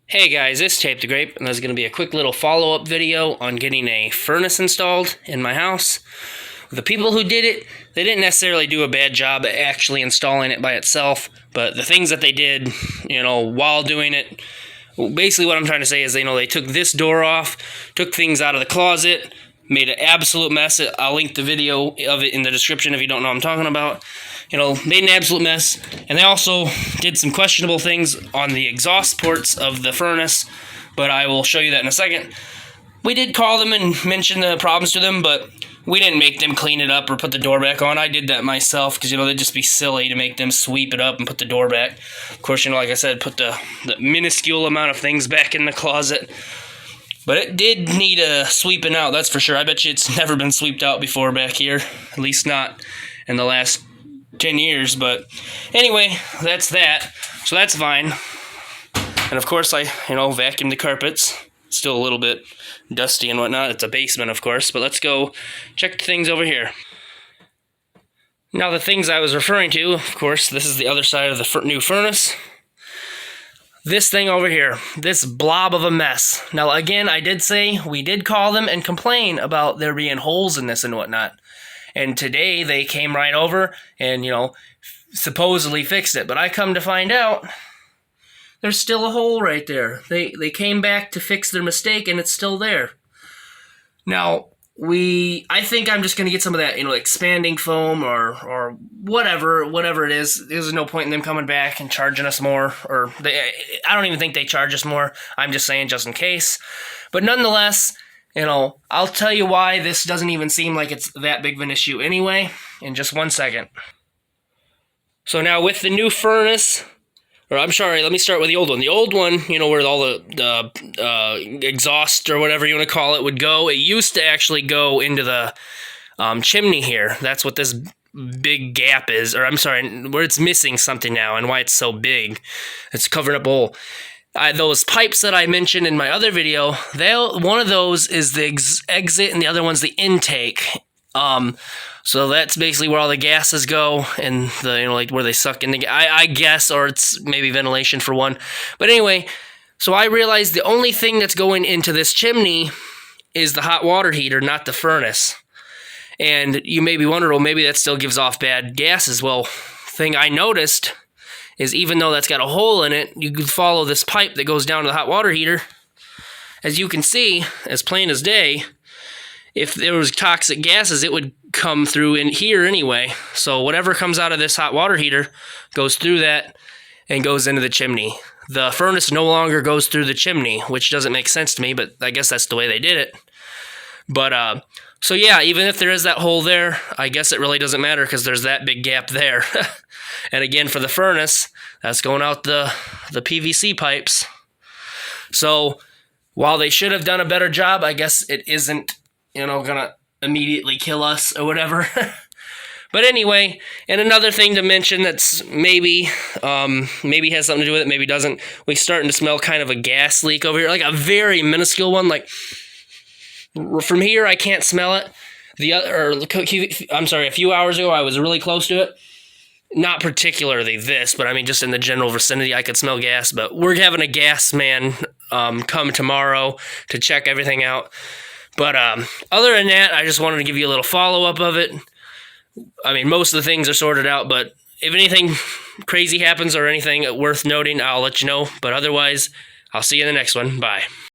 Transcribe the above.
Hey guys, it's Tape the Grape, and there's going to be a quick little follow-up video on getting a furnace installed in my house. The people who did it, they didn't necessarily do a bad job at actually installing it by itself, but the things that they did, while doing it, basically what I'm trying to say is, they took this door off, took things out of the closet, made an absolute mess. I'll link the video of it in the description if you don't know what I'm talking about. Made an absolute mess. And they also did some questionable things on the exhaust ports of the furnace, but I will show you that in a second. We did call them and mention the problems to them, but we didn't make them clean it up or put the door back on. I did that myself because, they'd just be silly to make them sweep it up and put the door back. Of course, like I said, put the minuscule amount of things back in the closet. But it did need a sweeping out, that's for sure. I bet you it's never been swept out before back here. At least not in the last 10 years. But anyway, that's that. So that's fine. And of course I, vacuumed the carpets. Still a little bit dusty and whatnot. It's a basement, of course. But let's go check things over here. Now the things I was referring to, of course, this is the other side of the new furnace. This thing over here, this blob of a mess. Now, again, I did say we did call them and complain about there being holes in this and whatnot. And today they came right over and, supposedly fixed it. But I come to find out there's still a hole right there. They came back to fix their mistake and it's still there. Now, I think I'm just going to get some of that, expanding foam or whatever it is. There's no point in them coming back and charging us more. I don't even think they charge us more. I'm just saying just in case. But nonetheless, I'll tell you why this doesn't even seem like it's that big of an issue anyway in just 1 second. So now with the new furnace, or I'm sorry, let me start with the old one. The old one, where all the exhaust or whatever you want to call it would go, it used to actually go into the chimney here. That's what this big gap is, or I'm sorry, where it's missing something now and why it's so big. It's covering up a hole. Those pipes that I mentioned in my other video, one of those is the exit and the other one's the intake. So that's basically where all the gases go and the, where they suck in the, I guess, or it's maybe ventilation for one. But anyway, so I realized the only thing that's going into this chimney is the hot water heater, not the furnace. And you may be wondering, well, maybe that still gives off bad gases. Well, thing I noticed is even though that's got a hole in it, you could follow this pipe that goes down to the hot water heater. As you can see, as plain as day, if there was toxic gases, it would come through in here anyway. So whatever comes out of this hot water heater goes through that and goes into the chimney. The furnace no longer goes through the chimney, which doesn't make sense to me, but I guess that's the way they did it. But, so yeah, even if there is that hole there, I guess it really doesn't matter because there's that big gap there. And again, for the furnace, that's going out the PVC pipes. So while they should have done a better job, I guess it isn't, gonna immediately kill us or whatever. But anyway, and another thing to mention that's maybe has something to do with it, maybe doesn't. We're starting to smell kind of a gas leak over here, like a very minuscule one. Like from here, I can't smell it. A few hours ago, I was really close to it. Not particularly this, but I mean just in the general vicinity, I could smell gas. But we're having a gas man come tomorrow to check everything out. But other than that, I just wanted to give you a little follow-up of it. I mean, most of the things are sorted out, but if anything crazy happens or anything worth noting, I'll let you know. But otherwise, I'll see you in the next one. Bye.